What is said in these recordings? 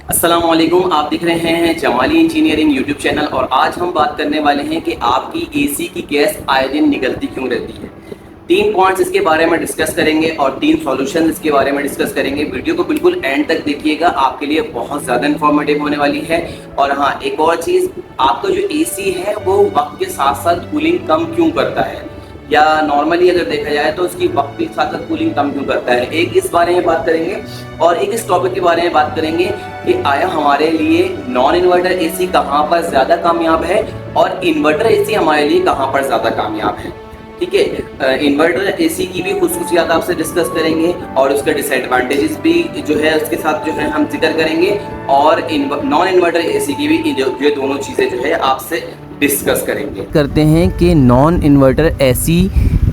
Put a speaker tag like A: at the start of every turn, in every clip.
A: अस्सलामुअलैकुम, आप दिख रहे हैं जमाली इंजीनियरिंग यूट्यूब चैनल। और आज हम बात करने वाले हैं कि आपकी एसी की गैस आए दिन निकलती क्यों रहती है। 3 पॉइंट्स इसके बारे में डिस्कस करेंगे और 3 सॉल्यूशन इसके बारे में डिस्कस करेंगे। वीडियो को बिल्कुल एंड तक देखिएगा, आपके लिए बहुत ज़्यादा इन्फॉर्मेटिव होने वाली है। और हाँ, एक और चीज़, आपका जो एसी है वो वक्त के साथ साथ कूलिंग कम क्यों करता है, या नॉर्मली अगर देखा जाए तो उसकी वक्त के साथ साथ कूलिंग कम क्यों करता है, एक इस बारे में बात करेंगे। और एक इस टॉपिक के बारे में बात करेंगे कि आया हमारे लिए नॉन इन्वर्टर एसी कहाँ पर ज़्यादा कामयाब है और इन्वर्टर एसी हमारे लिए कहाँ पर ज़्यादा कामयाब है। ठीक है, इन्वर्टर एसी की भी खुसूसियात आपसे डिस्कस करेंगे और उसके डिसएडवांटेजेस भी जो है उसके साथ जो है हम जिक्र करेंगे, और नॉन इन्वर्टर एसी की भी ये दोनों चीज़ें जो है आपसे डिस्कस करेंगे।
B: करते हैं कि नॉन इन्वर्टर एसी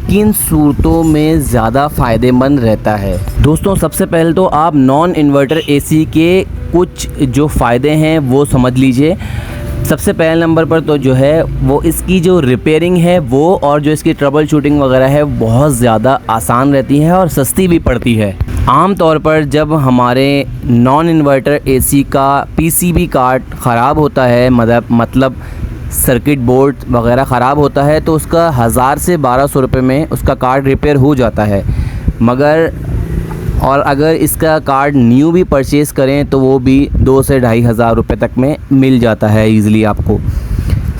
B: किन सूरतों में ज़्यादा फ़ायदेमंद रहता है। दोस्तों, सबसे पहले तो आप नॉन इन्वर्टर एसी के कुछ जो फ़ायदे हैं वो समझ लीजिए। सबसे पहले नंबर पर तो जो है वो इसकी जो रिपेयरिंग है वो और जो इसकी ट्रबल शूटिंग वगैरह है बहुत ज़्यादा आसान रहती है और सस्ती भी पड़ती है। आम तौर पर जब हमारे नॉन इन्वर्टर एसी का पीसीबी कार्ड ख़राब होता है, मतलब सर्किट बोर्ड वगैरह ख़राब होता है, तो उसका 1000 से 1200 रुपये में उसका कार्ड रिपेयर हो जाता है। और अगर इसका कार्ड न्यू भी परचेज़ करें तो वो भी 2 से 2500 रुपये तक में मिल जाता है ईज़िली आपको।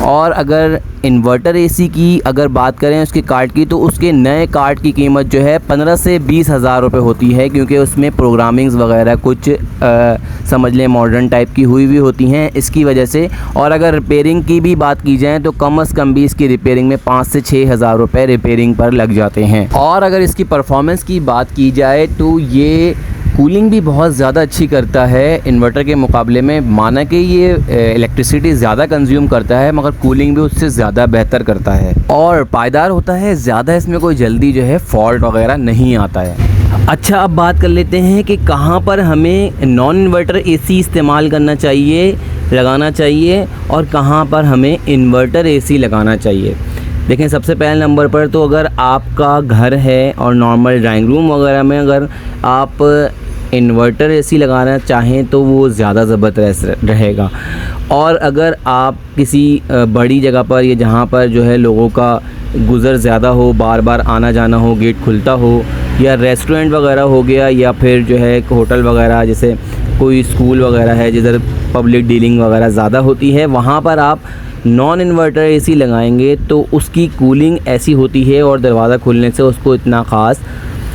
B: और अगर इन्वर्टर एसी की अगर बात करें उसके कार्ड की, तो उसके नए कार्ड की कीमत जो है 15 से 20,000 रुपये होती है, क्योंकि उसमें प्रोग्रामिंग्स वगैरह कुछ समझ लें मॉडर्न टाइप की हुई भी होती हैं इसकी वजह से। और अगर रिपेयरिंग की भी बात की जाए तो कम से कम भी इसकी रिपेयरिंग में 5 से 6,000 रुपये रिपेयरिंग पर लग जाते हैं। और अगर इसकी परफॉर्मेंस की बात की जाए तो ये कूलिंग भी बहुत ज़्यादा अच्छी करता है इन्वर्टर के मुकाबले में। माना कि ये इलेक्ट्रिसिटी ज़्यादा कंज्यूम करता है मगर कूलिंग भी उससे ज़्यादा बेहतर करता है और पायदार होता है ज़्यादा। इसमें कोई जल्दी जो है फॉल्ट वगैरह नहीं आता है। अच्छा, अब बात कर लेते हैं कि कहाँ पर हमें नॉन इन्वर्टर एसी इस्तेमाल करना चाहिए, लगाना चाहिए, और कहाँ पर हमें इन्वर्टर एसी लगाना चाहिए। देखें, सबसे पहले नंबर पर तो अगर आपका घर है और नॉर्मल ड्राइंग रूम वगैरह में अगर आप इन्वर्टर एसी लगाना चाहें तो वो ज़्यादा ज़बरदस्त रहेगा। और अगर आप किसी बड़ी जगह पर या जहाँ पर जो है लोगों का गुज़र ज़्यादा हो, बार बार आना जाना हो, गेट खुलता हो, या रेस्टोरेंट वगैरह हो गया, या फिर जो है होटल वगैरह, जैसे कोई स्कूल वगैरह है जिधर पब्लिक डीलिंग वगैरह ज़्यादा होती है, वहाँ पर आप नॉन इन्वर्टर एसी लगाएंगे तो उसकी कूलिंग ऐसी होती है और दरवाज़ा खुलने से उसको इतना ख़ास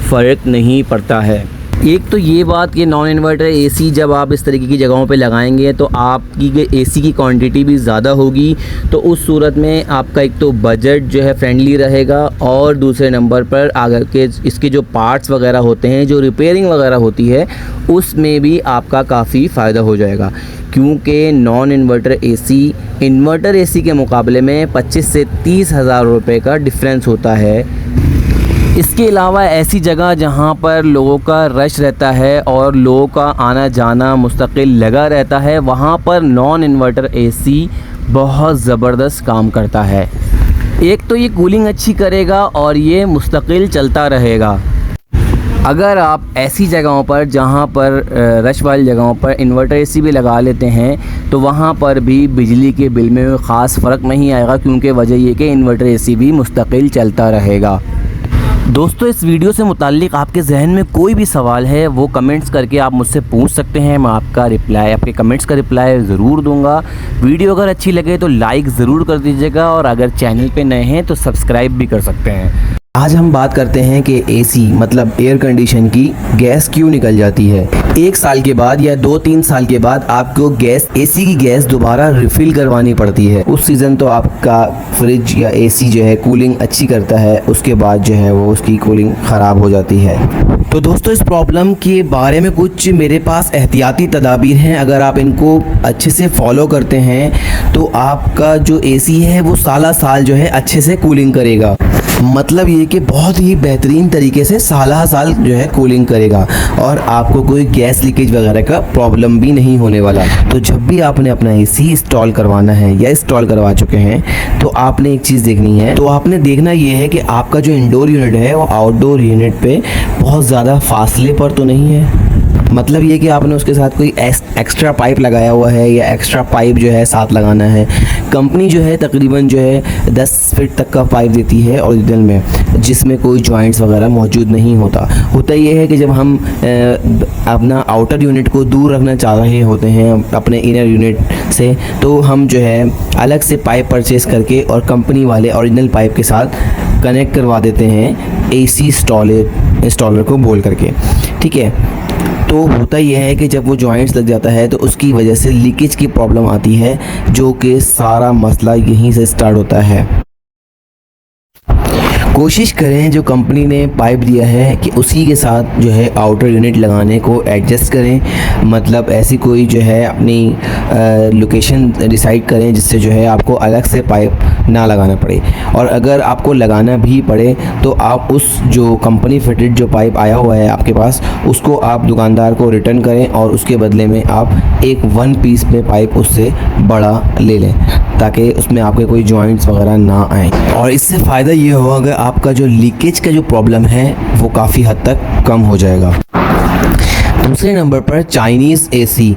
B: फ़र्क नहीं पड़ता है। एक तो ये बात कि नॉन इन्वर्टर एसी जब आप इस तरीके की जगहों पे लगाएंगे तो आपकी एसी की क्वांटिटी भी ज़्यादा होगी, तो उस सूरत में आपका एक तो बजट जो है फ्रेंडली रहेगा, और दूसरे नंबर पर आगे के इसके जो पार्ट्स वगैरह होते हैं, जो रिपेयरिंग वगैरह होती है, उसमें भी आपका काफ़ी फ़ायदा हो जाएगा। क्योंकि non inverter AC inverter AC के मुकाबले में 25 से 30,000 रुपये का डिफरेंस होता है। इसके अलावा ऐसी जगह जहां पर लोगों का रश रहता है और लोगों का आना जाना मुस्तकिल लगा रहता है, वहां पर नॉन इन्वर्टर एसी बहुत ज़बरदस्त काम करता है। एक तो ये कूलिंग अच्छी करेगा और ये मुस्तकिल चलता रहेगा। अगर आप ऐसी जगहों पर जहां पर रश वाली जगहों पर इन्वर्टर एसी भी लगा लेते हैं तो वहां पर भी बिजली के बिल में ख़ास फ़र्क नहीं आएगा, क्योंकि वजह ये कि इन्वर्टर एसी भी मुस्तकिल चलता रहेगा। दोस्तों, इस वीडियो से मुताल्लिक़ आपके जहन में कोई भी सवाल है वो कमेंट्स करके आप मुझसे पूछ सकते हैं। मैं आपके कमेंट्स का रिप्लाई ज़रूर दूंगा। वीडियो अगर अच्छी लगे तो लाइक ज़रूर कर दीजिएगा, और अगर चैनल पे नए हैं तो सब्सक्राइब भी कर सकते हैं।
C: आज हम बात करते हैं कि एसी मतलब एयर कंडीशन की गैस क्यों निकल जाती है। 1 साल के बाद या 2-3 साल के बाद आपको एसी की गैस दोबारा रिफ़िल करवानी पड़ती है। उस सीज़न तो आपका फ्रिज या एसी जो है कूलिंग अच्छी करता है, उसके बाद जो है वो उसकी कूलिंग ख़राब हो जाती है। तो दोस्तों, इस प्रॉब्लम के बारे में कुछ मेरे पास एहतियाती तदाबीर हैं। अगर आप इनको अच्छे से फॉलो करते हैं तो आपका जो एसी है वो साला साल जो है अच्छे से कूलिंग करेगा। मतलब ये कि बहुत ही बेहतरीन तरीके से साल जो है कूलिंग करेगा, और आपको कोई गैस लीकेज वगैरह का प्रॉब्लम भी नहीं होने वाला। तो जब भी आपने अपना एसी इंस्टॉल करवाना है या इंस्टॉल करवा चुके हैं तो आपने एक चीज़ देखनी है। तो आपने देखना ये है कि आपका जो इंडोर यूनिट है वो आउटडोर यूनिट पे बहुत ज़्यादा फासले पर तो नहीं है। मतलब ये कि आपने उसके साथ कोई एक्स्ट्रा पाइप लगाया हुआ है या एक्स्ट्रा पाइप जो है साथ लगाना है। कंपनी जो है तकरीबन जो है 10 फीट तक का पाइप देती है ओरिजिनल में, जिसमें कोई जॉइंट्स वगैरह मौजूद नहीं होता ये है कि जब हम अपना आउटर यूनिट को दूर रखना चाह रहे होते हैं अपने इनर यूनिट से, तो हम जो है अलग से पाइप परचेज़ करके और कंपनी वाले ओरिजिनल पाइप के साथ कनेक्ट करवा देते हैं AC इंस्टॉलर को बोल करके, ठीक है। तो होता यह है कि जब वो जॉइंट्स लग जाता है तो उसकी वजह से लीकेज की प्रॉब्लम आती है, जो कि सारा मसला यहीं से स्टार्ट होता है। कोशिश करें जो कंपनी ने पाइप दिया है कि उसी के साथ जो है आउटर यूनिट लगाने को एडजस्ट करें, मतलब ऐसी कोई जो है अपनी लोकेशन डिसाइड करें जिससे जो है आपको अलग से पाइप ना लगाना पड़े। और अगर आपको लगाना भी पड़े तो आप उस जो कंपनी फिटेड जो पाइप आया हुआ है आपके पास, उसको आप दुकानदार को रिटर्न करें और उसके बदले में आप एक 1 पीस में पाइप उससे बड़ा ले लें, ताकि उसमें आपके कोई जॉइंट्स वगैरह ना आए। और इससे फ़ायदा ये होगा आपका जो लीकेज का जो प्रॉब्लम है वो काफ़ी हद तक कम हो जाएगा। दूसरे नंबर पर चाइनीज़ AC,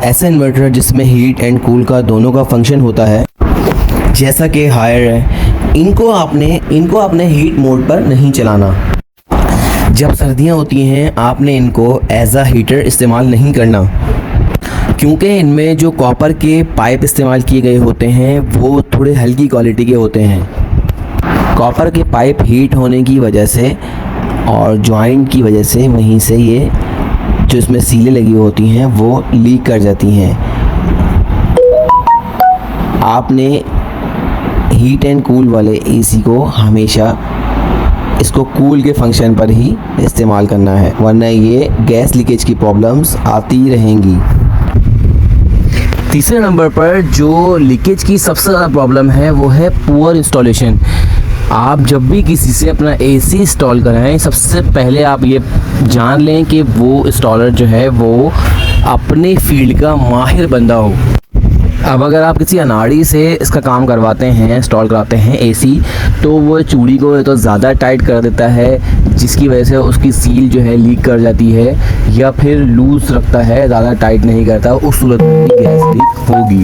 C: ऐसा इन्वर्टर जिसमें हीट एंड कूल का दोनों का फंक्शन होता है, जैसा कि हायर है। इनको आपने हीट मोड पर नहीं चलाना। जब सर्दियां होती हैं आपने इनको एज अ हीटर इस्तेमाल नहीं करना, क्योंकि इनमें जो कॉपर के पाइप इस्तेमाल किए गए होते हैं वो थोड़े हल्की क्वालिटी के होते हैं। कॉपर के पाइप हीट होने की वजह से और जॉइंट की वजह से वहीं से ये जो इसमें सीलें लगी होती हैं वो लीक कर जाती हैं। आपने हीट एंड कूल वाले AC को हमेशा इसको कूल के फंक्शन पर ही इस्तेमाल करना है, वरना ये गैस लीकेज की प्रॉब्लम्स आती रहेंगी।
B: तीसरे नंबर पर जो लीकेज की सबसे ज़्यादा प्रॉब्लम है वो है पुअर इंस्टॉलेशन। आप जब भी किसी से अपना AC इंस्टॉल कराएं, सबसे पहले आप ये जान लें कि वो इंस्टॉलर जो है वो अपने फील्ड का माहिर बंदा हो। अब अगर आप किसी अनाड़ी से इसका काम करवाते हैं, इंस्टॉल कराते हैं AC, तो वो चूड़ी को तो ज़्यादा टाइट कर देता है, जिसकी वजह से उसकी सील जो है लीक कर जाती है, या फिर लूज़ रखता है, ज़्यादा टाइट नहीं करता, उस सूरत में गैस लीक होगी।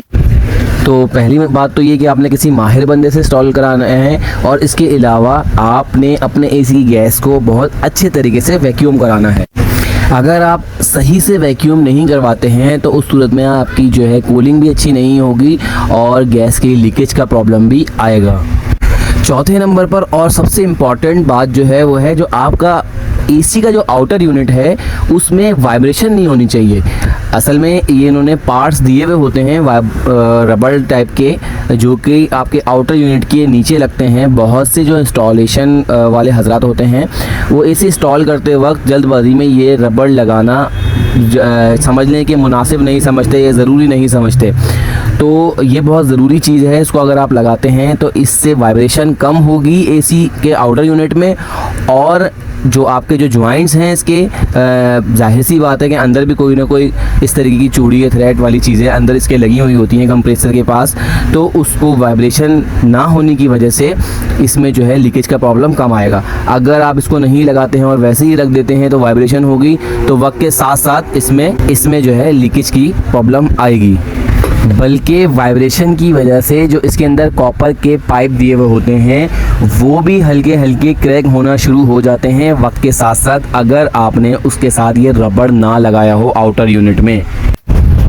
B: तो पहली बात तो ये कि आपने किसी माहिर बंदे से इंस्टॉल कराना है, और इसके अलावा आपने अपने AC की गैस को बहुत अच्छे तरीके से वैक्यूम कराना है। अगर आप सही से वैक्यूम नहीं करवाते हैं तो उस सूरत में आपकी जो है कूलिंग भी अच्छी नहीं होगी और गैस की लीकेज का प्रॉब्लम भी आएगा। चौथे नंबर पर और सबसे इम्पॉर्टेंट बात जो है वो है जो आपका AC का जो आउटर यूनिट है उसमें वाइब्रेशन नहीं होनी चाहिए। असल में ये इन्होंने पार्ट्स दिए हुए होते हैं रबर टाइप के, जो कि आपके आउटर यूनिट के नीचे लगते हैं। बहुत से जो इंस्टॉलेशन वाले हजरात होते हैं वो AC इंस्टॉल करते वक्त जल्दबाजी में ये रबर लगाना समझ लें कि मुनासिब नहीं समझते या ज़रूरी नहीं समझते। तो ये बहुत ज़रूरी चीज़ है, इसको अगर आप लगाते हैं तो इससे वाइब्रेशन कम होगी AC के आउटर यूनिट में, और जो आपके जो जॉइंट्स हैं इसके जाहिर सी बात है कि अंदर भी कोई ना कोई इस तरीके की चूड़ी या थ्रेड वाली चीज़ें अंदर इसके लगी हुई होती हैं कंप्रेसर के पास, तो उसको वाइब्रेशन ना होने की वजह से इसमें जो है लीकेज का प्रॉब्लम कम आएगा। अगर आप इसको नहीं लगाते हैं और वैसे ही रख देते हैं तो वाइब्रेशन होगी, तो वक्त के साथ साथ इसमें जो है लीकेज की प्रॉब्लम आएगी। बल्कि वाइब्रेशन की वजह से जो इसके अंदर कॉपर के पाइप दिए हुए होते हैं वो भी हल्के हल्के क्रैक होना शुरू हो जाते हैं वक्त के साथ साथ, अगर आपने उसके साथ ये रबड़ ना लगाया हो आउटर यूनिट में।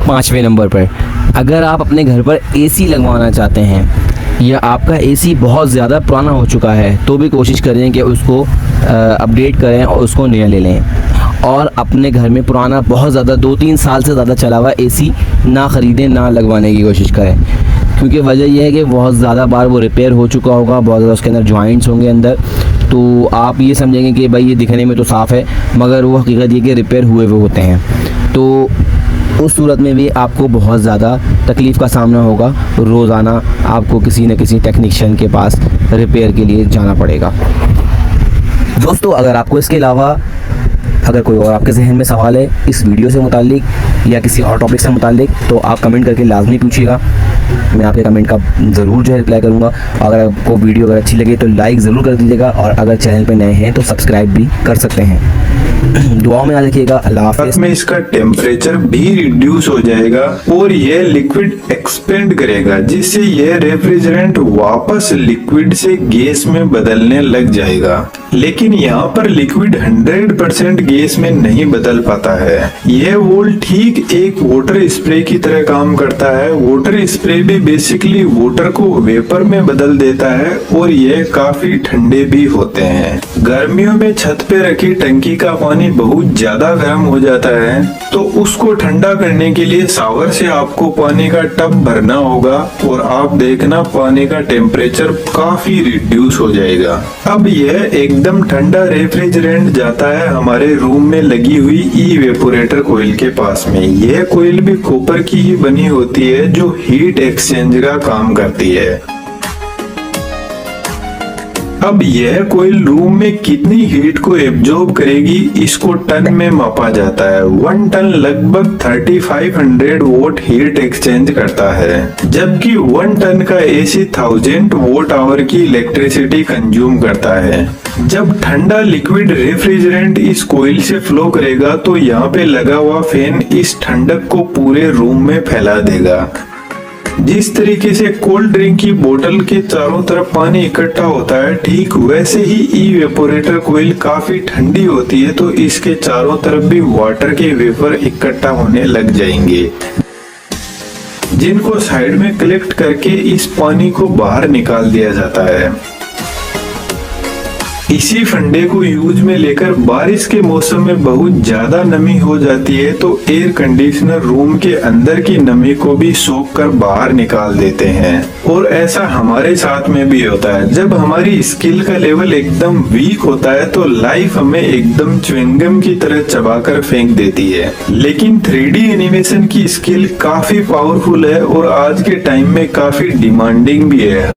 B: 5वें नंबर पर अगर आप अपने घर पर AC लगवाना चाहते हैं या आपका AC बहुत ज़्यादा पुराना हो चुका है तो भी कोशिश करें कि उसको अपडेट करें और उसको नया ले लें, और अपने घर में पुराना बहुत ज़्यादा 2-3 साल से ज़्यादा चला हुआ AC ना ख़रीदें, ना लगवाने की कोशिश करें, क्योंकि वजह यह है कि बहुत ज़्यादा बार वो रिपेयर हो चुका होगा, बहुत ज़्यादा उसके अंदर जॉइंट्स होंगे अंदर, तो आप ये समझेंगे कि भाई ये दिखने में तो साफ़ है मगर वो हकीकत ये कि रिपेयर हुए हुए होते हैं। तो उस सूरत में भी आपको बहुत ज़्यादा तकलीफ़ का सामना होगा, रोज़ाना आपको किसी न किसी टेक्नीशियन के पास रिपेयर के लिए जाना पड़ेगा। दोस्तों, अगर आपको इसके अलावा अगर कोई और आपके जहन में सवाल है इस वीडियो से मुताल्लिक या किसी और टॉपिक से मुताल्लिक, तो आप कमेंट करके लाजमी पूछिएगा, मैं आपके कमेंट का ज़रूर जो है रिप्लाई करूँगा। अगर आपको वीडियो अगर अच्छी लगे तो लाइक ज़रूर कर दीजिएगा, और अगर चैनल पर नए हैं तो सब्सक्राइब भी कर सकते हैं।
C: दुआओं में याद रखिएगा। अल्लाह हाफिज़।
D: साथ में इसका टेम्परेचर भी रिड्यूस हो जाएगा और यह लिक्विड एक्सपेंड करेगा, जिससे यह रेफ्रिजरेंट वापस लिक्विड से गैस में बदलने लग जाएगा। लेकिन यहाँ पर लिक्विड 100% गैस में नहीं बदल पाता है। यह वोल ठीक एक वाटर स्प्रे की तरह काम करता है। वाटर स्प्रे भी बेसिकली वाटर को वेपर में बदल देता है और यह काफी ठंडे भी होते हैं। गर्मियों में छत पे रखी टंकी का पानी बहुत ज्यादा गर्म हो जाता है, तो उसको ठंडा करने के लिए शावर से आपको पानी का टब भरना होगा और आप देखना पानी का टेम्परेचर काफी रिड्यूस हो जाएगा। अब यह एकदम ठंडा रेफ्रिजरेंट जाता है हमारे रूम में लगी हुई इवेपोरेटर कोयल के पास में। यह कोयल भी कॉपर की ही बनी होती है जो हीट एक्सचेंज का काम करती है। अब यह कोयल रूम में कितनी हीट को एब्जॉर्ब करेगी इसको टन में मापा जाता है। 1 टन लगभग 3500 वोट हीट एक्सचेंज करता है, जबकि 1 टन का एसी 1000 वोट आवर की इलेक्ट्रिसिटी कंज्यूम करता है। जब ठंडा लिक्विड रेफ्रिजरेंट इस कोयल से फ्लो करेगा तो यहाँ पे लगा हुआ फैन इस ठंडक को पूरे रूम में फैला देगा। जिस तरीके से कोल्ड ड्रिंक की बोतल के चारों तरफ पानी इकट्ठा होता है, ठीक वैसे ही इवेपोरेटर कोयल काफी ठंडी होती है, तो इसके चारों तरफ भी वाटर के वेपर इकट्ठा होने लग जाएंगे, जिनको साइड में कलेक्ट करके इस पानी को बाहर निकाल दिया जाता है। इसी फंडे को यूज में लेकर बारिश के मौसम में बहुत ज्यादा नमी हो जाती है तो एयर कंडीशनर रूम के अंदर की नमी को भी सोख कर बाहर निकाल देते हैं। और ऐसा हमारे साथ में भी होता है। जब हमारी स्किल का लेवल एकदम वीक होता है तो लाइफ हमें एकदम च्युइंगम की तरह चबाकर फेंक देती है। लेकिन 3D एनिमेशन की स्किल काफी पावरफुल है और आज के टाइम में काफी डिमांडिंग भी है।